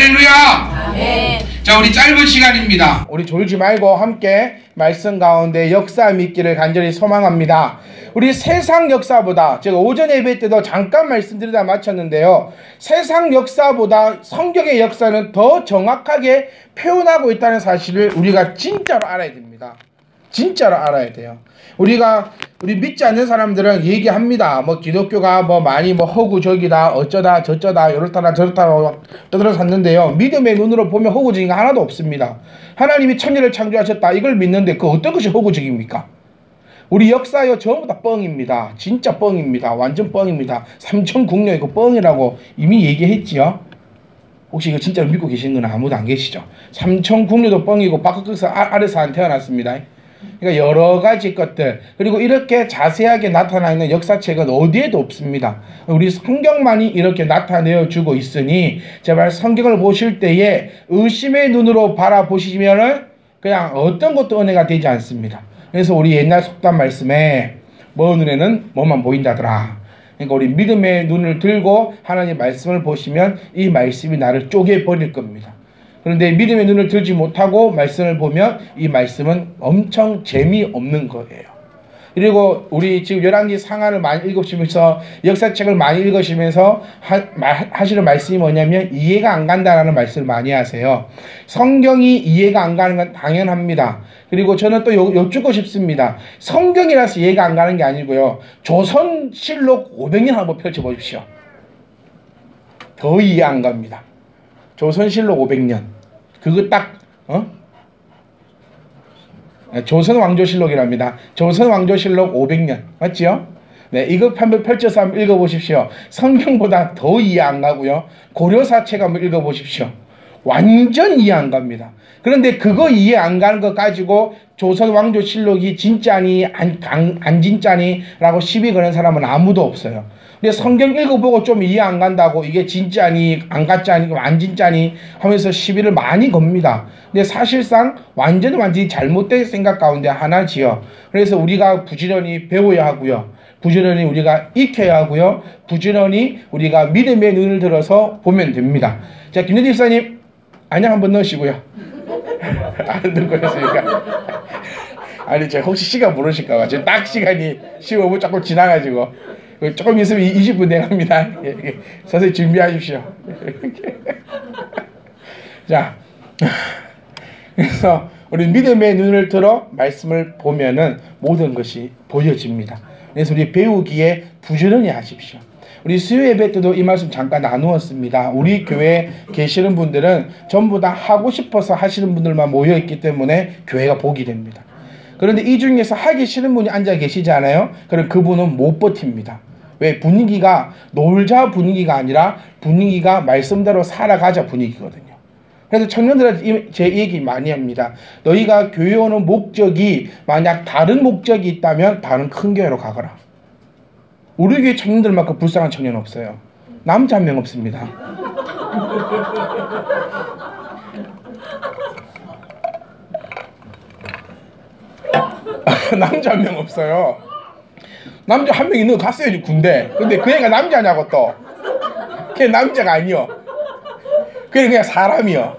할렐루야. 아멘. 자, 우리 짧은 시간입니다. 우리 졸지 말고 함께 말씀 가운데 역사 믿기를 간절히 소망합니다. 우리 세상 역사보다, 제가 오전 예배 때도 잠깐 말씀드리다 마쳤는데요, 세상 역사보다 성경의 역사는 더 정확하게 표현하고 있다는 사실을 우리가 진짜로 알아야 됩니다. 진짜로 알아야 돼요. 우리 믿지 않는 사람들은 얘기합니다. 뭐 기독교가 뭐 많이 뭐 허구적이다, 어쩌다 저쩌다, 이렇다 저렇다 떠들어 샀는데요, 믿음의 눈으로 보면 허구적인 거 하나도 없습니다. 하나님이 천지를 창조하셨다, 이걸 믿는데 그 어떤 것이 허구적입니까? 우리 역사요 전부 다 뻥입니다. 진짜 뻥입니다. 완전 뻥입니다. 삼천국녀 이거 뻥이라고 이미 얘기했지요. 혹시 이거 진짜로 믿고 계시는 건 아무도 안 계시죠? 삼천국녀도 뻥이고 바깥에서 아래서 안 태어났습니다. 그러니까 여러 가지 것들, 그리고 이렇게 자세하게 나타나 있는 역사책은 어디에도 없습니다. 우리 성경만이 이렇게 나타내어 주고 있으니 제발 성경을 보실 때에 의심의 눈으로 바라보시면은 그냥 어떤 것도 은혜가 되지 않습니다. 그래서 우리 옛날 속담 말씀에 먼 눈에는 뭐만 보인다더라. 그러니까 우리 믿음의 눈을 들고 하나님의 말씀을 보시면 이 말씀이 나를 쪼개버릴 겁니다. 그런데 믿음의 눈을 들지 못하고 말씀을 보면 이 말씀은 엄청 재미없는 거예요. 그리고 우리 지금 열왕기 상하를 많이 읽으시면서, 역사책을 많이 읽으시면서 하시는 말씀이 뭐냐면 이해가 안 간다라는 말씀을 많이 하세요. 성경이 이해가 안 가는 건 당연합니다. 그리고 저는 또 여쭙고 싶습니다. 성경이라서 이해가 안 가는 게 아니고요, 조선실록 500년 한번 펼쳐보십시오. 더 이해 안 갑니다. 조선실록 500년. 그거 딱, 조선왕조실록이랍니다. 조선왕조실록 500년. 맞지요? 네, 이거 한번 펼쳐서 한번 읽어보십시오. 성경보다 더 이해 안 가고요. 고려사책 한번 읽어보십시오. 완전 이해 안 갑니다. 그런데 그거 이해 안 가는 거 가지고 조선왕조실록이 진짜니 안 진짜니 라고 시비 거는 사람은 아무도 없어요. 근데 성경 읽어보고 좀 이해 안 간다고 이게 진짜니 안 가짜니 안 진짜니 하면서 시비를 많이 겁니다. 근데 사실상 완전히 잘못된 생각 가운데 하나지요. 그래서 우리가 부지런히 배워야 하고요, 부지런히 우리가 익혀야 하고요, 부지런히 우리가 믿음의 눈을 들어서 보면 됩니다. 자, 김현지 집사님 안녕 한번 넣으시고요. 안 듣고 있으니까. 아니, 제가 혹시 시간 모르실까봐 지금 딱 시간이 15분 조금 지나가지고 조금 있으면 20분 내갑니다. 선생님 준비하십시오. 자, 그래서 우리 믿음의 눈을 들어 말씀을 보면은 모든 것이 보여집니다. 그래서 우리 배우기에 부지런히 하십시오. 우리 수요 예배 때도 이 말씀 잠깐 나누었습니다. 우리 교회에 계시는 분들은 전부 다 하고 싶어서 하시는 분들만 모여있기 때문에 교회가 복이 됩니다. 그런데 이 중에서 하기 싫은 분이 앉아 계시잖아요. 그럼 그분은 못 버팁니다. 왜? 분위기가 놀자 분위기가 아니라 분위기가 말씀대로 살아가자 분위기거든요. 그래서 청년들한테 제 얘기 많이 합니다. 너희가 교회 오는 목적이 만약 다른 목적이 있다면 다른 큰 교회로 가거라. 우리 교회 청년들만큼 불쌍한 청년 없어요. 남자 한 명 없습니다. 남자 한 명 없어요. 남자 한 명 있는 거 갔어야지, 군대. 근데 그 애가 남자냐고 또. 걔 남자가 아니요. 그냥 사람이요.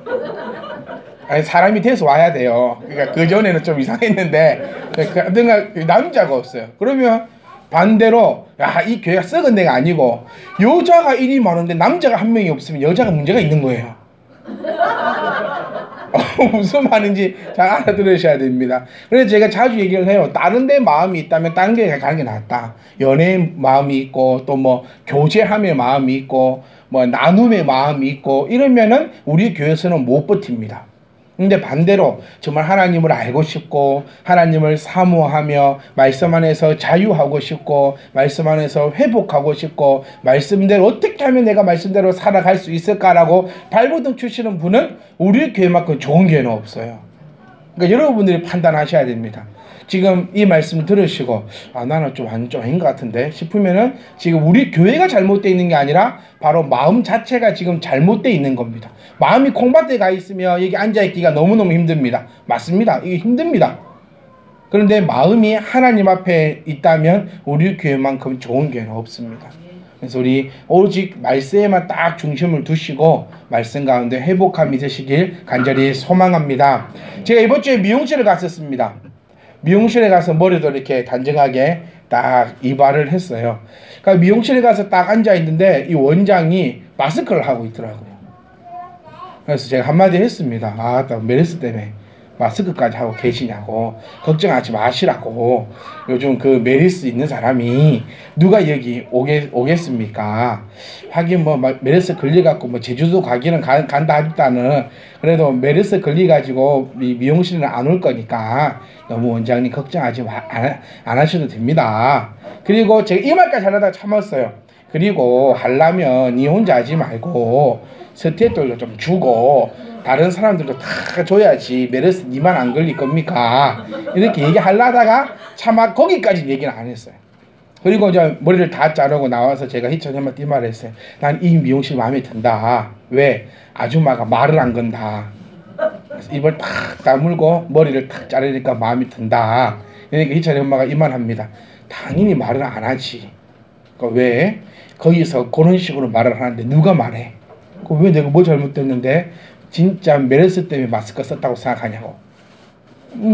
아니, 사람이 돼서 와야 돼요. 그러니까 그 전에는 좀 이상했는데 남자가 없어요. 그러면 반대로 이 교회가 썩은 데가 아니고 여자가 일이 많은데 남자가 한 명이 없으면 여자가 문제가 있는 거예요. 무슨 말인지 잘 알아들으셔야 됩니다. 그래서 제가 자주 얘기를 해요. 다른 데 마음이 있다면 다른 교회 가는 게 낫다. 연애의 마음이 있고 또 뭐 교제함의 마음이 있고 뭐 나눔의 마음이 있고 이러면은 우리 교회에서는 못 버팁니다. 근데 반대로 정말 하나님을 알고 싶고 하나님을 사모하며 말씀 안에서 자유하고 싶고 말씀 안에서 회복하고 싶고 말씀대로 어떻게 하면 내가 말씀대로 살아갈 수 있을까라고 발버둥 치시는 분은 우리 교회만큼 좋은 교회는 없어요. 그러니까 여러분들이 판단하셔야 됩니다. 지금 이 말씀 들으시고 나는 좀 아닌 것 같은데 싶으면은 지금 우리 교회가 잘못되어 있는 게 아니라 바로 마음 자체가 지금 잘못되어 있는 겁니다. 마음이 콩밭에 가 있으면 여기 앉아있기가 너무너무 힘듭니다. 맞습니다. 이게 힘듭니다. 그런데 마음이 하나님 앞에 있다면 우리 교회만큼 좋은 교회는 없습니다. 그래서 우리 오직 말씀에만 딱 중심을 두시고 말씀 가운데 회복함이 되시길 간절히 소망합니다. 제가 이번 주에 미용실에 갔었습니다. 미용실에 가서 머리도 이렇게 단정하게 딱 이발을 했어요. 그러니까 미용실에 가서 딱 앉아 있는데 이 원장이 마스크를 하고 있더라고요. 그래서 제가 한마디 했습니다. 아, 또 메르스 때문에 마스크까지 하고 계시냐고, 걱정하지 마시라고. 요즘 그 메르스 있는 사람이 누가 여기 오겠습니까? 하긴 뭐 메르스 걸려갖고 뭐 제주도 가기는 간다 하겠다는, 그래도 메르스 걸려가지고 미용실은 안 올 거니까 너무 원장님 걱정하지 안 하셔도 됩니다. 그리고 제가 이 말까지 하려다가 참았어요. 그리고 하려면 니 혼자 하지 말고 스태프들도 좀 주고 다른 사람들도 다 줘야지 메르스 니만 안 걸릴 겁니까? 이렇게 얘기하려다가 차마 거기까지 얘기는 안 했어요. 그리고 이제 머리를 다 자르고 나와서 제가 희철님한테 이 말을 했어요. 난 이 미용실 마음에 든다. 왜? 아줌마가 말을 안 건다. 입을 탁 다물고 머리를 탁 자르니까 마음에 든다. 그러니까 희철이 엄마가 이 말 합니다. 당연히 말을 안 하지. 그러니까 왜? 거기서 그런 식으로 말을 하는데 누가 말해? 왜 내가 뭐 잘못됐는데 진짜 메르스 때문에 마스크 썼다고 생각하냐고.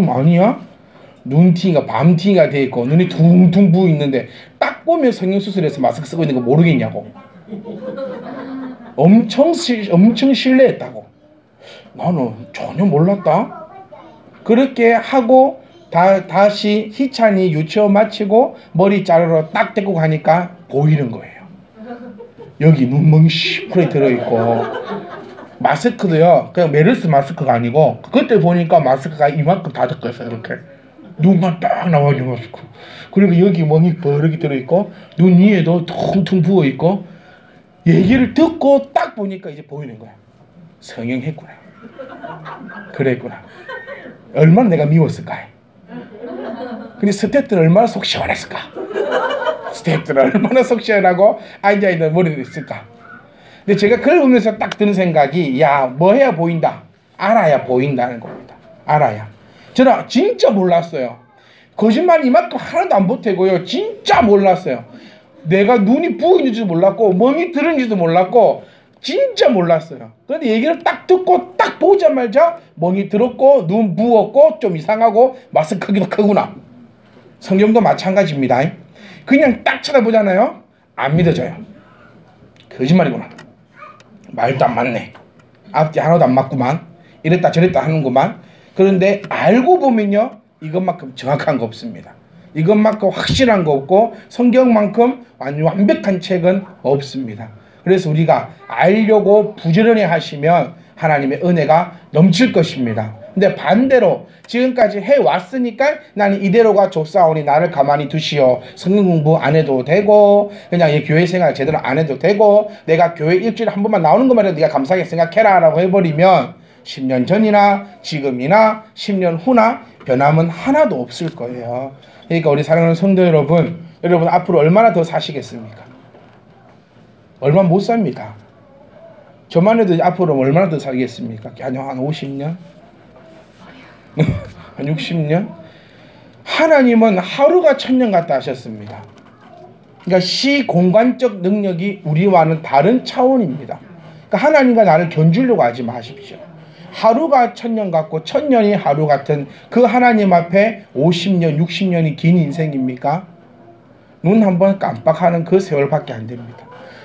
아니야. 눈팅이가 밤팅이가 돼 있고 눈이 둥둥 부어 있는데 딱 보면 성형수술해서 마스크 쓰고 있는 거 모르겠냐고. 엄청 신뢰했다고. 나는 전혀 몰랐다. 그렇게 하고 다시 희찬이 유치원 마치고 머리 자르러 딱 데리고 가니까 보이는 거예요. 여기 눈멍이 시퍼렇게 들어있고 마스크도요 그냥 메르스 마스크가 아니고 그때 보니까 마스크가 이만큼 다 덮였어요. 이렇게 눈만 딱 나와있는 마스크. 그리고 여기 멍이 버럭이 들어있고 눈 위에도 퉁퉁 부어있고 얘기를 듣고 딱 보니까 이제 보이는 거야. 성형했구나. 그랬구나. 얼마나 내가 미웠을까. 근데 스태프들 얼마나 속 시원했을까. 스태프들 얼마나 속 시원하고 앉아있는 머리도 있을까. 근데 제가 그걸 보면서 딱 드는 생각이 야, 뭐 해야 보인다. 알아야 보인다는 겁니다. 알아야. 저는 진짜 몰랐어요. 거짓말 이만큼 하나도 안 보태고요. 진짜 몰랐어요. 내가 눈이 부어있는지도 몰랐고 멍이 들은지도 몰랐고 진짜 몰랐어요. 그런데 얘기를 딱 듣고 딱 보자마자 멍이 들었고 눈 부었고 좀 이상하고 마스크 크기도 크구나. 성경도 마찬가지입니다. 그냥 딱 쳐다보잖아요. 안 믿어져요. 거짓말이구나. 말도 안 맞네. 앞뒤 하나도 안 맞구만. 이랬다 저랬다 하는구만. 그런데 알고 보면요. 이것만큼 정확한 거 없습니다. 이것만큼 확실한 거 없고 성경만큼 완벽한 책은 없습니다. 그래서 우리가 알려고 부지런히 하시면 하나님의 은혜가 넘칠 것입니다. 근데 반대로 지금까지 해왔으니까 나는 이대로가 좋사오니 나를 가만히 두시오. 성경 공부 안 해도 되고 그냥 이 교회 생활 제대로 안 해도 되고 내가 교회 일주일에 한 번만 나오는 것만 해도 네가 감사하게 생각해라 라고 해버리면 10년 전이나 지금이나 10년 후나 변함은 하나도 없을 거예요. 그러니까 우리 사랑하는 성도 여러분 앞으로 얼마나 더 사시겠습니까? 얼마 못 삽니다. 저만 해도 앞으로 얼마나 더 살겠습니까? 한 50년? 한 60년? 하나님은 하루가 천년 같다 하셨습니다. 그러니까 시공간적 능력이 우리와는 다른 차원입니다. 그러니까 하나님과 나를 견주려고 하지 마십시오. 하루가 천년 같고 천년이 하루 같은 그 하나님 앞에 50년, 60년이 긴 인생입니까? 눈 한번 깜빡하는 그 세월밖에 안 됩니다.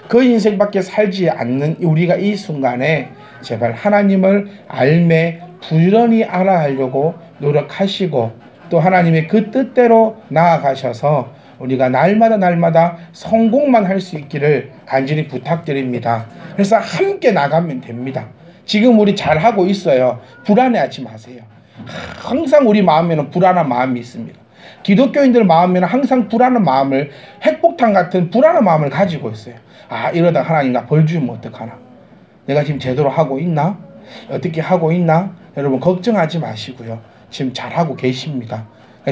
그 인생밖에 살지 않는 우리가 이 순간에 제발 하나님을 알매 부지런히 알아가려고 노력하시고 또 하나님의 그 뜻대로 나아가셔서 우리가 날마다 성공만 할 수 있기를 간절히 부탁드립니다. 그래서 함께 나가면 됩니다. 지금 우리 잘하고 있어요. 불안해하지 마세요. 항상 우리 마음에는 불안한 마음이 있습니다. 기독교인들 마음에는 항상 불안한 마음을 핵폭탄 같은 불안한 마음을 가지고 있어요. 아 이러다 하나님 나 벌 주면 어떡하나. 내가 지금 제대로 하고 있나? 어떻게 하고 있나? 여러분 걱정하지 마시고요. 지금 잘하고 계십니다.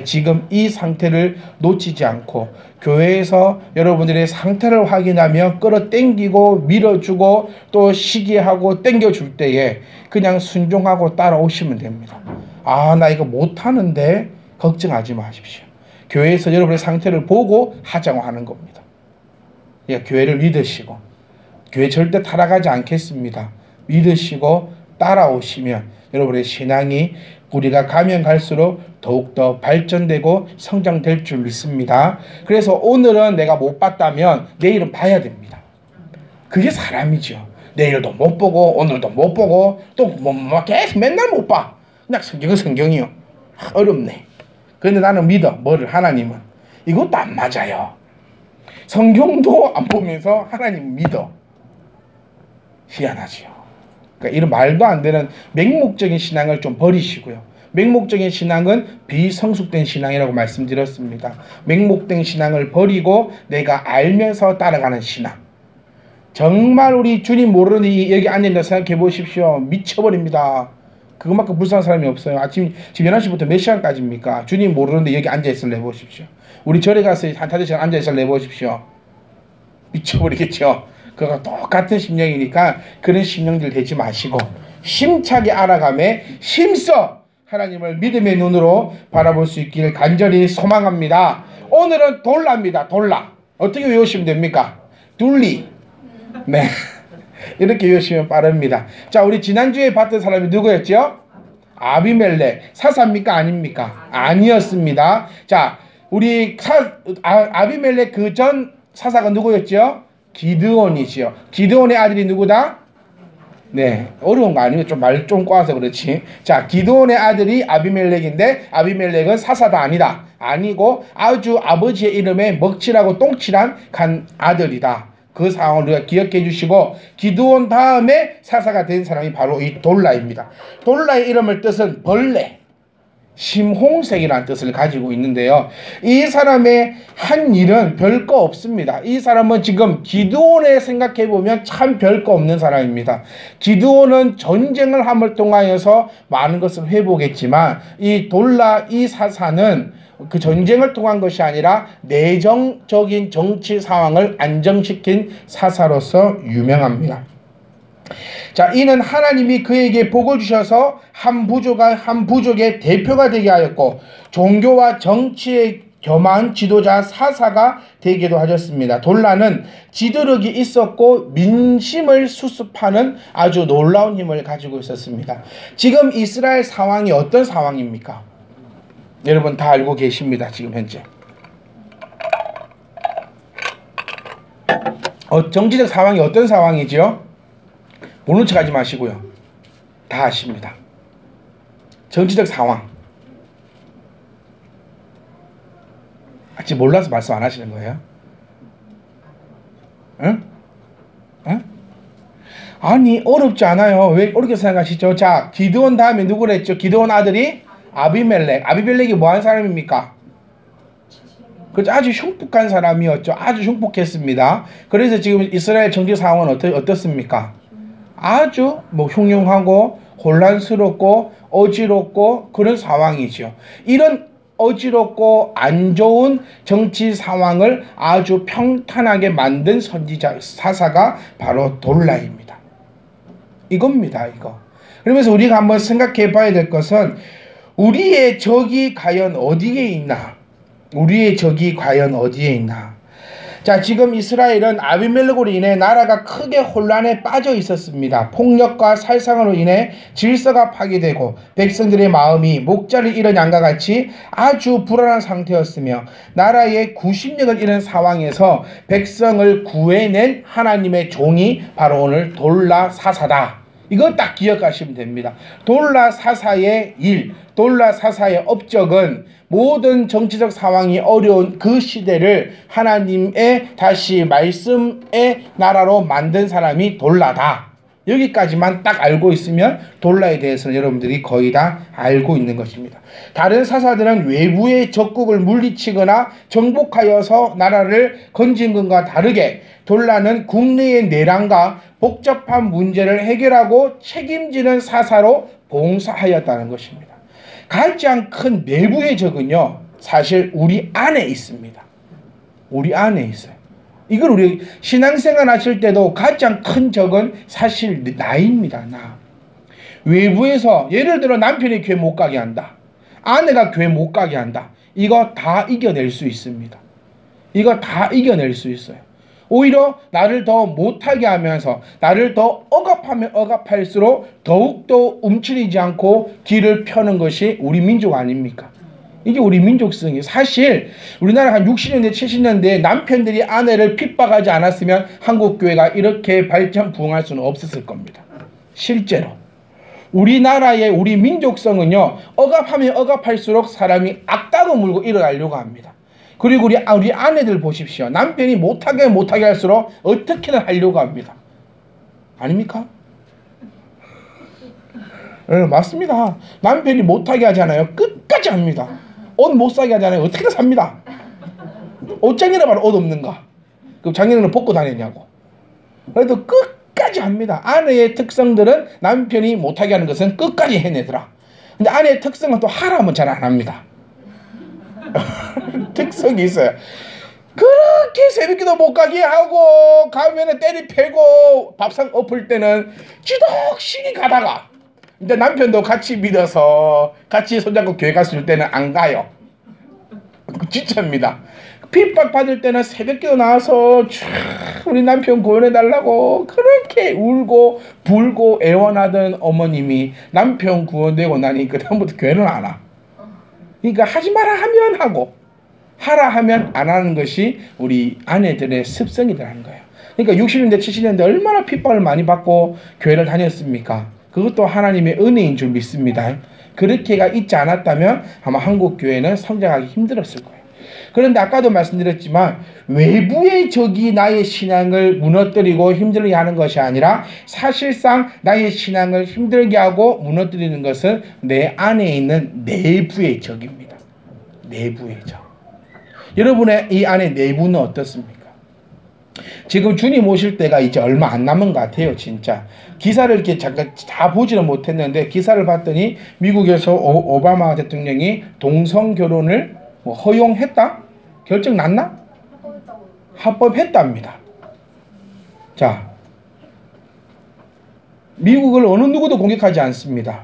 지금 이 상태를 놓치지 않고 교회에서 여러분들의 상태를 확인하며 끌어당기고 밀어주고 또 시기하고 당겨줄 때에 그냥 순종하고 따라오시면 됩니다. 아 나 이거 못하는데 걱정하지 마십시오. 교회에서 여러분의 상태를 보고 하자고 하는 겁니다. 그러니까 교회를 믿으시고 교회 절대 타락하지 않겠습니다. 믿으시고 따라오시면 여러분의 신앙이 우리가 가면 갈수록 더욱더 발전되고 성장될 줄 믿습니다. 그래서 오늘은 내가 못 봤다면 내일은 봐야 됩니다. 그게 사람이죠. 내일도 못 보고 오늘도 못 보고 또 계속 맨날 못 봐. 그냥 성경은 성경이요. 어렵네. 그런데 나는 믿어. 뭐를? 하나님은. 이것도 안 맞아요. 성경도 안 보면서 하나님 믿어. 희한하지요. 그러니까 이런 말도 안 되는 맹목적인 신앙을 좀 버리시고요. 맹목적인 신앙은 비성숙된 신앙이라고 말씀드렸습니다. 맹목된 신앙을 버리고 내가 알면서 따라가는 신앙. 정말 우리 주님 모르는 여기 앉아있는 생각해 보십시오. 미쳐버립니다. 그것만큼 불쌍한 사람이 없어요. 아침 지금 11시부터 몇 시간까지입니까? 주님 모르는데 여기 앉아있을래 보십시오. 우리 절에 가서 한 5시간 앉아있을래 보십시오. 미쳐버리겠죠. 그거 똑같은 심령이니까 그런 심령들 되지 마시고 힘차게 알아가매 힘써 하나님을 믿음의 눈으로 바라볼 수 있기를 간절히 소망합니다. 오늘은 돌라입니다. 돌라. 어떻게 외우시면 됩니까? 둘리. 네. 이렇게 외우시면 빠릅니다. 자, 우리 지난주에 봤던 사람이 누구였죠? 아비멜렉. 사사입니까? 아닙니까? 아니었습니다. 자, 우리 아비멜렉 그 전 사사가 누구였죠? 기드온이지요. 기드온의 아들이 누구다? 네, 어려운 거 아니면 좀 말 좀 꼬아서 그렇지. 자, 기드온의 아들이 아비멜렉인데 아비멜렉은 사사다 아니다. 아니고 아주 아버지의 이름에 먹칠하고 똥칠한 간 아들이다. 그 상황을 우리가 기억해 주시고 기드온 다음에 사사가 된 사람이 바로 이 돌라입니다. 돌라의 이름을 뜻은 벌레, 심홍색이라는 뜻을 가지고 있는데요. 이 사람의 한 일은 별거 없습니다. 이 사람은 지금 기드온에 생각해 보면 참 별거 없는 사람입니다. 기드온은 전쟁을 함을 통하여서 많은 것을 회복했지만 이 돌라 이 사사는 그 전쟁을 통한 것이 아니라 내정적인 정치 상황을 안정시킨 사사로서 유명합니다. 자, 이는 하나님이 그에게 복을 주셔서 한 부족의 대표가 되게 하였고 종교와 정치에 겸한 지도자 사사가 되기도 하셨습니다. 돌라는 지도력이 있었고 민심을 수습하는 아주 놀라운 힘을 가지고 있었습니다. 지금 이스라엘 상황이 어떤 상황입니까? 여러분 다 알고 계십니다. 지금 현재 정치적 상황이 어떤 상황이지요? 모른 척 하지 마시고요. 다 아십니다. 정치적 상황. 아직 몰라서 말씀 안 하시는 거예요? 응? 응? 아니 어렵지 않아요. 왜 어렵게 생각하시죠? 자, 기드온 다음에 누구랬죠? 기드온 아들이 아비멜렉. 아비멜렉이 뭐한 사람입니까? 그렇죠. 아주 흉폭한 사람이었죠. 아주 흉폭했습니다. 그래서 지금 이스라엘 정치 상황은 어떻습니까? 아주 흉흉하고 혼란스럽고 어지럽고 그런 상황이죠. 이런 어지럽고 안 좋은 정치 상황을 아주 평탄하게 만든 선지자 사사가 바로 돌라입니다. 이겁니다. 이거. 그러면서 우리가 한번 생각해 봐야 될 것은 우리의 적이 과연 어디에 있나? 우리의 적이 과연 어디에 있나? 자, 지금 이스라엘은 아비멜렉으로 인해 나라가 크게 혼란에 빠져 있었습니다. 폭력과 살상으로 인해 질서가 파괴되고 백성들의 마음이 목자를 잃은 양과 같이 아주 불안한 상태였으며 나라의 구심력을 잃은 상황에서 백성을 구해낸 하나님의 종이 바로 오늘 돌라 사사다. 이거 딱 기억하시면 됩니다. 돌라 사사의 일, 돌라 사사의 업적은 모든 정치적 상황이 어려운 그 시대를 하나님의 다시 말씀의 나라로 만든 사람이 돌라다. 여기까지만 딱 알고 있으면 돌라에 대해서는 여러분들이 거의 다 알고 있는 것입니다. 다른 사사들은 외부의 적국을 물리치거나 정복하여서 나라를 건진 것과 다르게 돌라는 국내의 내란과 복잡한 문제를 해결하고 책임지는 사사로 봉사하였다는 것입니다. 가장 큰 내부의 적은요, 사실 우리 안에 있습니다. 우리 안에 있어요. 이걸 우리 신앙생활 하실 때도 가장 큰 적은 사실 나입니다. 나. 외부에서 예를 들어 남편이 교회 못 가게 한다. 아내가 교회 못 가게 한다. 이거 다 이겨낼 수 있습니다. 이거 다 이겨낼 수 있어요. 오히려 나를 더 못하게 하면서 나를 더 억압하면 억압할수록 더욱더 움츠리지 않고 길을 펴는 것이 우리 민족 아닙니까? 이게 우리 민족성이에요. 사실 우리나라 한 60년대 70년대에 남편들이 아내를 핍박하지 않았으면 한국교회가 이렇게 발전 부흥할 수는 없었을 겁니다. 실제로 우리나라의 우리 민족성은요, 억압하면 억압할수록 사람이 악다고 물고 일어나려고 합니다. 그리고 우리 아내들 보십시오. 남편이 못하게 할수록 어떻게든 하려고 합니다. 아닙니까? 네, 맞습니다. 남편이 못하게 하잖아요. 끝까지 합니다. 옷 못 사게 하잖아요. 어떻게든 삽니다. 옷장이라 말은 옷 없는가? 그럼 작년에는 벗고 다녔냐고. 그래도 끝까지 합니다. 아내의 특성들은 남편이 못하게 하는 것은 끝까지 해내더라. 근데 아내의 특성은 또 하라면 잘 안 합니다. 특성이 있어요. 그렇게 새벽기도 못 가게 하고 가면은 때리 패고 밥상 엎을 때는 지독시기 가다가 이제 남편도 같이 믿어서 같이 손잡고 교회 갔을 때는 안 가요. 진짜입니다. 핍박 받을 때는 새벽기도 나와서 우리 남편 구원해달라고 그렇게 울고 불고 애원하던 어머님이 남편 구원되고 나니 그다음부터 교회는 안 와. 그러니까 하지 마라 하면 하고 하라 하면 안 하는 것이 우리 아내들의 습성이라는 거예요. 그러니까 60년대 70년대 얼마나 핍박을 많이 받고 교회를 다녔습니까? 그것도 하나님의 은혜인 줄 믿습니다. 그렇게가 있지 않았다면 아마 한국 교회는 성장하기 힘들었을 거예요. 그런데 아까도 말씀드렸지만 외부의 적이 나의 신앙을 무너뜨리고 힘들게 하는 것이 아니라 사실상 나의 신앙을 힘들게 하고 무너뜨리는 것은 내 안에 있는 내부의 적입니다. 내부의 적. 여러분의 이 안에 내부는 어떻습니까? 지금 주님 오실 때가 이제 얼마 안 남은 것 같아요. 진짜 기사를 이렇게 잠깐 다 보지는 못했는데 기사를 봤더니 미국에서 오바마 대통령이 동성 결혼을 허용했다? 결정 났나? 합법했답니다. 자, 미국을 어느 누구도 공격하지 않습니다.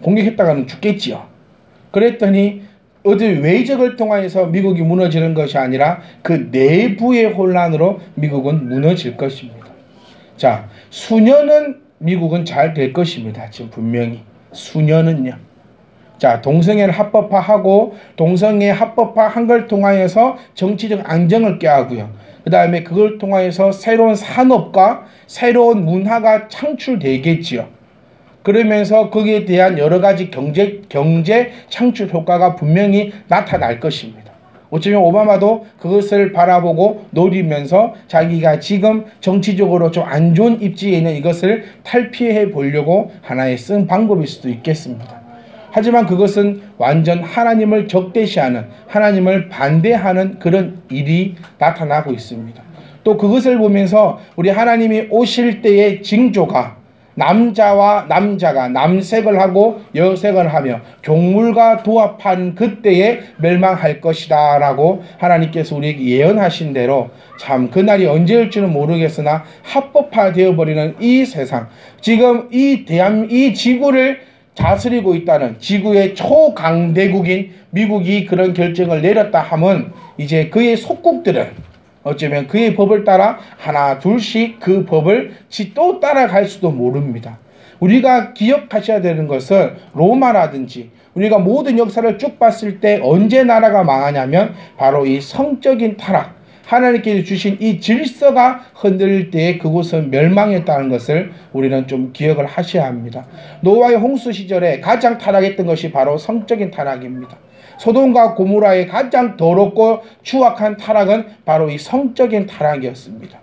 공격했다가는 죽겠지요. 그랬더니 어디 외적을 통해서 미국이 무너지는 것이 아니라 그 내부의 혼란으로 미국은 무너질 것입니다. 자, 수년은 미국은 잘 될 것입니다. 지금 분명히 수년은요. 자, 동성애를 합법화하고 동성애 합법화한 걸 통하여서 정치적 안정을 꾀하고요. 그 다음에 그걸 통하여서 새로운 산업과 새로운 문화가 창출되겠지요. 그러면서 거기에 대한 여러 가지 경제 창출 효과가 분명히 나타날 것입니다. 어쩌면 오바마도 그것을 바라보고 노리면서 자기가 지금 정치적으로 좀 안 좋은 입지에 있는 이것을 탈피해 보려고 하나의 쓴 방법일 수도 있겠습니다. 하지만 그것은 완전 하나님을 적대시하는, 하나님을 반대하는 그런 일이 나타나고 있습니다. 또 그것을 보면서 우리 하나님이 오실 때의 징조가 남자와 남자가 남색을 하고 여색을 하며 종물과 도합한 그때에 멸망할 것이다 라고 하나님께서 우리에게 예언하신 대로 참 그날이 언제일지는 모르겠으나 합법화되어 버리는 이 세상, 지금 이 지구를 다스리고 있다는 지구의 초강대국인 미국이 그런 결정을 내렸다 하면 이제 그의 속국들은 어쩌면 그의 법을 따라 하나 둘씩 그 법을 또 따라갈 수도 모릅니다. 우리가 기억하셔야 되는 것은 로마라든지 우리가 모든 역사를 쭉 봤을 때 언제 나라가 망하냐면 바로 이 성적인 타락, 하나님께서 주신 이 질서가 흔들릴 때에 그곳은 멸망했다는 것을 우리는 좀 기억을 하셔야 합니다. 노아의 홍수 시절에 가장 타락했던 것이 바로 성적인 타락입니다. 소돔과 고모라의 가장 더럽고 추악한 타락은 바로 이 성적인 타락이었습니다.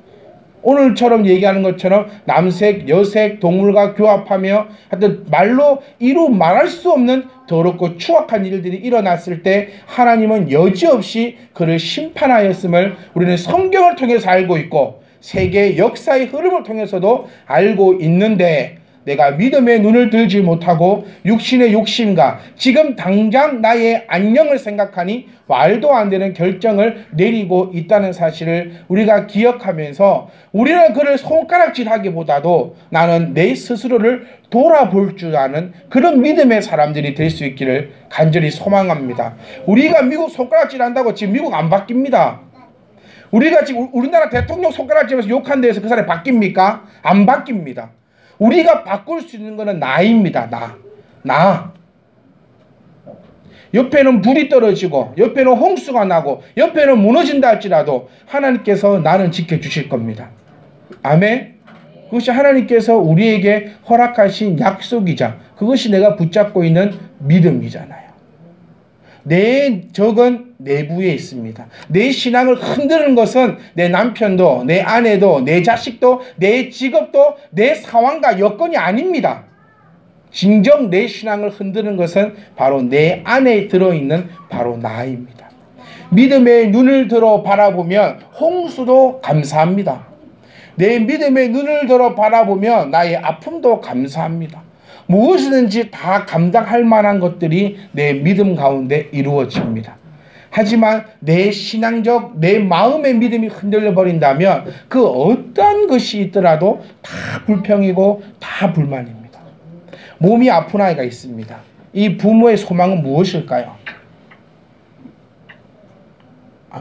오늘처럼 얘기하는 것처럼 남색, 여색, 동물과 교합하며 하여튼 말로 이루 말할 수 없는 더럽고 추악한 일들이 일어났을 때 하나님은 여지없이 그를 심판하였음을 우리는 성경을 통해서 알고 있고 세계 역사의 흐름을 통해서도 알고 있는데 내가 믿음의 눈을 들지 못하고 육신의 욕심과 지금 당장 나의 안녕을 생각하니 말도 안 되는 결정을 내리고 있다는 사실을 우리가 기억하면서 우리는 그를 손가락질하기보다도 나는 내 스스로를 돌아볼 줄 아는 그런 믿음의 사람들이 될 수 있기를 간절히 소망합니다. 우리가 미국 손가락질한다고 지금 미국 안 바뀝니다. 우리가 지금 우리나라 대통령 손가락 집에서 욕한 데에서 그 사람이 바뀝니까? 안 바뀝니다. 우리가 바꿀 수 있는 것은 나입니다. 나. 옆에는 불이 떨어지고 옆에는 홍수가 나고 옆에는 무너진다 할지라도 하나님께서 나는 지켜주실 겁니다. 아멘. 그것이 하나님께서 우리에게 허락하신 약속이자 그것이 내가 붙잡고 있는 믿음이잖아요. 내 적은 내부에 있습니다. 내 신앙을 흔드는 것은 내 남편도 내 아내도 내 자식도 내 직업도 내 상황과 여건이 아닙니다. 진정 내 신앙을 흔드는 것은 바로 내 안에 들어있는 바로 나입니다. 믿음의 눈을 들어 바라보면 홍수도 감사합니다. 내 믿음의 눈을 들어 바라보면 나의 아픔도 감사합니다. 무엇이든지 다 감당할 만한 것들이 내 믿음 가운데 이루어집니다. 하지만 내 신앙적 내 마음의 믿음이 흔들려 버린다면 그 어떤 것이 있더라도 다 불평이고 다 불만입니다. 몸이 아픈 아이가 있습니다. 이 부모의 소망은 무엇일까요?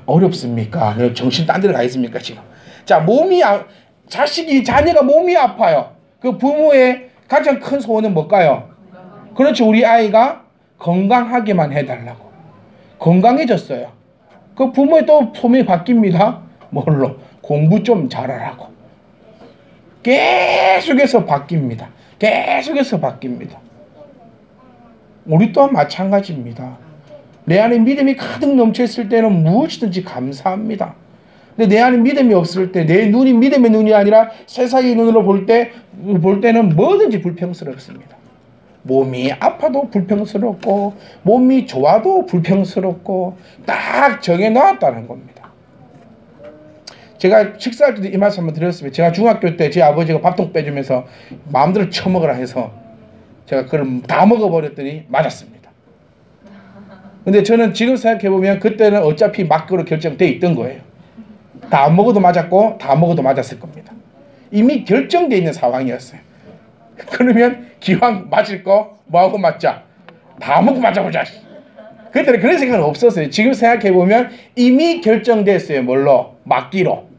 어렵습니까? 정신 딴 데로 가 있습니까 지금? 자, 자녀가 몸이 아파요. 그 부모의 가장 큰 소원은 뭘까요? 그렇지, 우리 아이가 건강하게만 해달라고. 건강해졌어요. 그 부모의 또 소명이 바뀝니다. 뭘로? 공부 좀 잘하라고. 계속해서 바뀝니다. 계속해서 바뀝니다. 우리 또한 마찬가지입니다. 내 안에 믿음이 가득 넘쳐있을 때는 무엇이든지 감사합니다. 근데 내 안에 믿음이 없을 때, 내 눈이 믿음의 눈이 아니라 세상의 눈으로 볼 때는 뭐든지 불평스럽습니다. 몸이 아파도 불평스럽고 몸이 좋아도 불평스럽고 딱 정해놨다는 겁니다. 제가 식사할 때도 이 말씀 한번 드렸습니다. 제가 중학교 때 제 아버지가 밥통 빼주면서 마음대로 처먹으라 해서 제가 그걸 다 먹어버렸더니 맞았습니다. 근데 저는 지금 생각해보면 그때는 어차피 맞기로 결정돼 있던 거예요. 다 안 먹어도 맞았고 다 먹어도 맞았을 겁니다. 이미 결정돼 있는 상황이었어요. 그러면 기왕 맞을 거 뭐하고 맞자? 다 먹고 맞아보자. 그때는 그런 생각은 없었어요. 지금 생각해보면 이미 결정됐어요. 뭘로? 맞기로.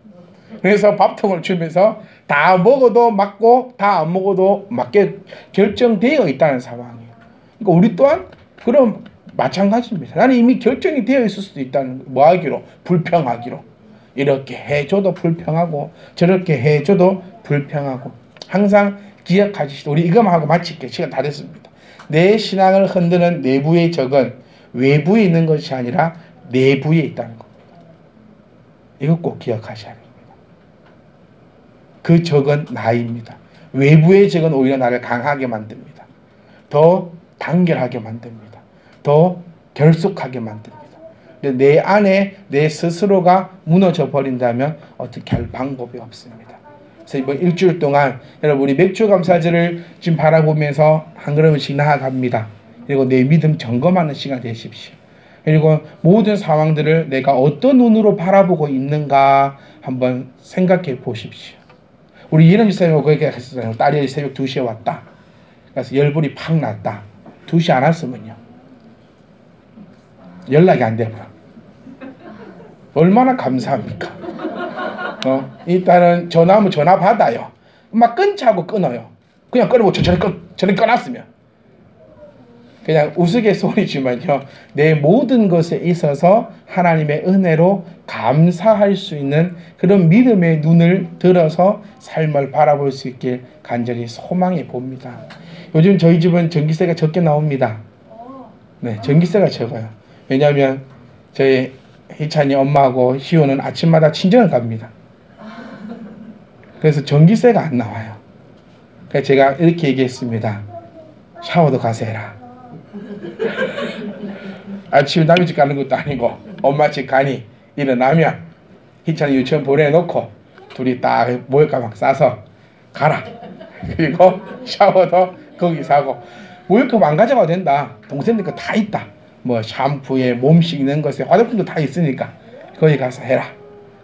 그래서 밥통을 주면서 다 먹어도 맞고 다 안 먹어도 맞게 결정되어 있다는 상황이에요. 그러니까 우리 또한 그럼 마찬가지입니다. 나는 이미 결정이 되어 있을 수도 있다는 거예요. 뭐 하기로? 불평하기로. 이렇게 해줘도 불평하고 저렇게 해줘도 불평하고. 항상 기억하시죠. 우리 이것만 하고 마칠게요. 시간 다 됐습니다. 내 신앙을 흔드는 내부의 적은 외부에 있는 것이 아니라 내부에 있다는 겁니다. 이거 꼭 기억하셔야 됩니다. 그 적은 나입니다. 외부의 적은 오히려 나를 강하게 만듭니다. 더 단결하게 만듭니다. 더 결속하게 만듭니다. 내 안에 내 스스로가 무너져 버린다면 어떻게 할 방법이 없습니다. 그래서 이번 일주일 동안 여러분 우리 맥주 감사절을 지금 바라보면서 한 걸음씩 나아갑니다. 그리고 내 믿음 점검하는 시간 되십시오. 그리고 모든 상황들을 내가 어떤 눈으로 바라보고 있는가 한번 생각해 보십시오. 우리 이런 집사님하고 그렇게 했었어요. 딸이 새벽 2시에 왔다. 그래서 열불이 팍 났다. 2시 안 왔으면요 연락이 안 되고요. 얼마나 감사합니까? 이 딸은 전화하면 전화 받아요. 막 끊자고 끊어요. 그냥 끊어보고 전에 끊었으면. 그냥 우스갯소리지만요. 내 모든 것에 있어서 하나님의 은혜로 감사할 수 있는 그런 믿음의 눈을 들어서 삶을 바라볼 수 있길 간절히 소망해 봅니다. 요즘 저희 집은 전기세가 적게 나옵니다. 네, 전기세가 적어요. 왜냐하면 저희 희찬이 엄마하고 희호는 아침마다 친정을 갑니다. 그래서 전기세가 안 나와요. 그래서 제가 이렇게 얘기했습니다. 샤워도 가서 해라. 아침에 남의 집 가는 것도 아니고 엄마 집 가니 일어나면 희찬이 유치원 보내놓고 둘이 딱 모욕가방 싸서 가라. 그리고 샤워도 거기서 하고 모욕컵 안 가져가도 된다. 동생들 거 다 있다. 뭐 샴푸에 몸 씻는 것에 화장품도 다 있으니까 거기 가서 해라.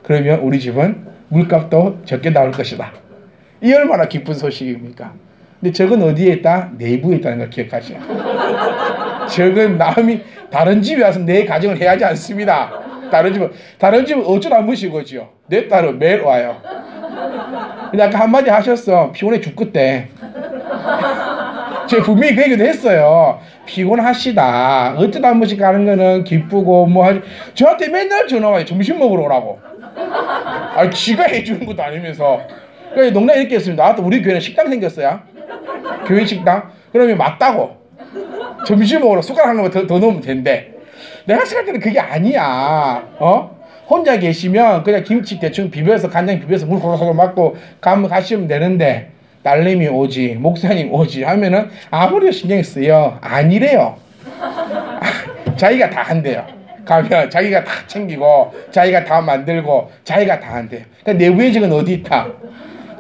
그러면 우리 집은 물값도 적게 나올 것이다. 이 얼마나 기쁜 소식입니까? 근데 적은 어디에 있다? 내부에 있다는 걸 기억하시오. 적은 남이 다른 집에 와서 내 가정을 해야 하지 않습니다. 다른 집은 어쩌다 한 번씩 오지요. 내 딸은 매일 와요. 근데 아까 한마디 하셨어. 피곤해 죽겠대. 제가 분명히 그 얘기도 했어요. 피곤하시다. 어쩌다 한 번씩 가는 거는 기쁘고 뭐 하지. 저한테 맨날 전화 와요. 점심 먹으러 오라고. 아니 지가 해주는 것도 아니면서. 그러니까 농담 이렇게 했습니다. 아, 또 우리 교회는 식당 생겼어요. 교회 식당. 그러면 맞다고. 점심 먹으러 숟가락 하나만 더 넣으면 된대. 내가 생각할 때는 그게 아니야. 혼자 계시면 그냥 김치 대충 비벼서 간장 비벼서 물 호로록 맞고 가시면 되는데 딸내미 오지 목사님 오지 하면은 아무리 신경 쓰여 아니래요. 자기가 다 한대요. 가면 자기가 다 챙기고 자기가 다 만들고 자기가 다 한대요. 그러니까 내부의 적은 어디 있다?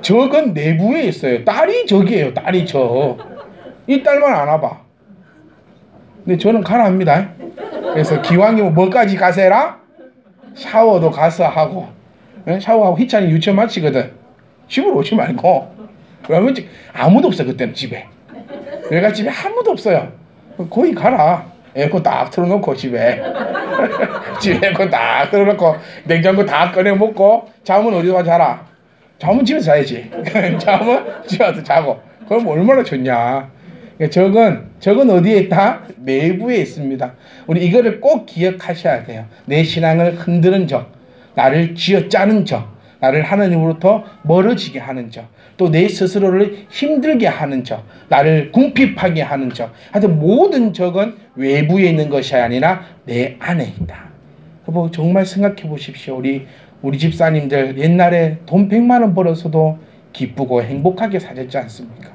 적은 내부에 있어요. 딸이 적이에요. 딸이 적. 이 딸만 안 와봐. 근데 저는 가라 합니다. 그래서 기왕이면 뭐까지 가세라? 샤워도 가서 하고 샤워하고 희찬이 유치원 마치거든. 집으로 오지 말고. 그러면 아무도 없어 그때는 집에. 내가 집에 아무도 없어요. 거기 가라. 에어컨 딱 틀어놓고 집에 에어컨 딱 틀어놓고 냉장고 다 꺼내 먹고 잠은 어디서 가서 자라. 잠은 집에서 자야지. 잠은 집에 와서 자고. 그럼 얼마나 좋냐. 적은 어디에 있다? 내부에 있습니다. 우리 이거를 꼭 기억하셔야 돼요. 내 신앙을 흔드는 적, 나를 쥐어짜는 적, 나를 하나님으로부터 멀어지게 하는 적, 또 내 스스로를 힘들게 하는 적, 나를 궁핍하게 하는 적. 하여튼 모든 적은 외부에 있는 것이 아니라 내 안에 있다. 여보 정말 생각해 보십시오. 우리 집사님들 옛날에 돈 100만 원 벌어서도 기쁘고 행복하게 사셨지 않습니까?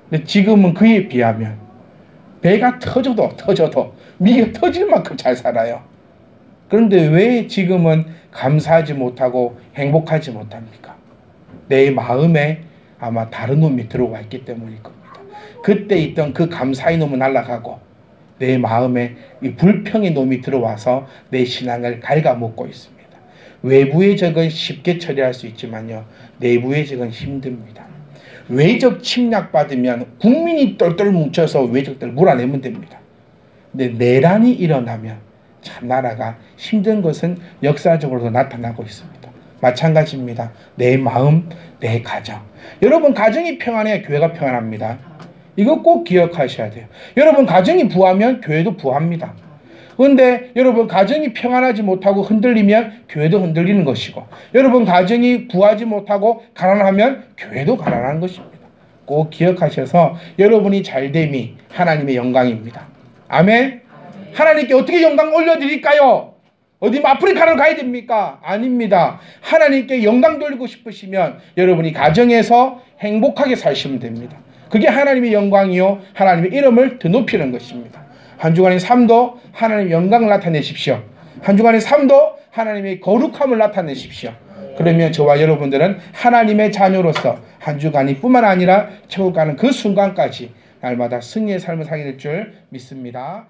근데 지금은 그에 비하면 배가 터져도 미가 터질 만큼 잘 살아요. 그런데 왜 지금은 감사하지 못하고 행복하지 못합니까? 내 마음에 아마 다른 놈이 들어와 있기 때문일 겁니다. 그때 있던 그 감사의 놈은 날아가고 내 마음에 이 불평의 놈이 들어와서 내 신앙을 갉아먹고 있습니다. 외부의 적은 쉽게 처리할 수 있지만요, 내부의 적은 힘듭니다. 외적 침략받으면 국민이 똘똘 뭉쳐서 외적들 몰아내면 됩니다. 근데 내란이 일어나면 참 나라가 힘든 것은 역사적으로도 나타나고 있습니다. 마찬가지입니다. 내 마음, 내 가정. 여러분 가정이 평안해야 교회가 평안합니다. 이거 꼭 기억하셔야 돼요. 여러분 가정이 부하면 교회도 부합니다. 그런데 여러분 가정이 평안하지 못하고 흔들리면 교회도 흔들리는 것이고, 여러분 가정이 부하지 못하고 가난하면 교회도 가난한 것입니다. 꼭 기억하셔서 여러분이 잘됨이 하나님의 영광입니다. 아멘. 하나님께 어떻게 영광 올려드릴까요? 어디 아프리카를 가야 됩니까? 아닙니다. 하나님께 영광 돌리고 싶으시면 여러분이 가정에서 행복하게 사시면 됩니다. 그게 하나님의 영광이요, 하나님의 이름을 더 높이는 것입니다. 한 주간의 삶도 하나님의 영광을 나타내십시오. 한 주간의 삶도 하나님의 거룩함을 나타내십시오. 그러면 저와 여러분들은 하나님의 자녀로서 한 주간이 뿐만 아니라 천국 가는 그 순간까지 날마다 승리의 삶을 살게 될 줄 믿습니다.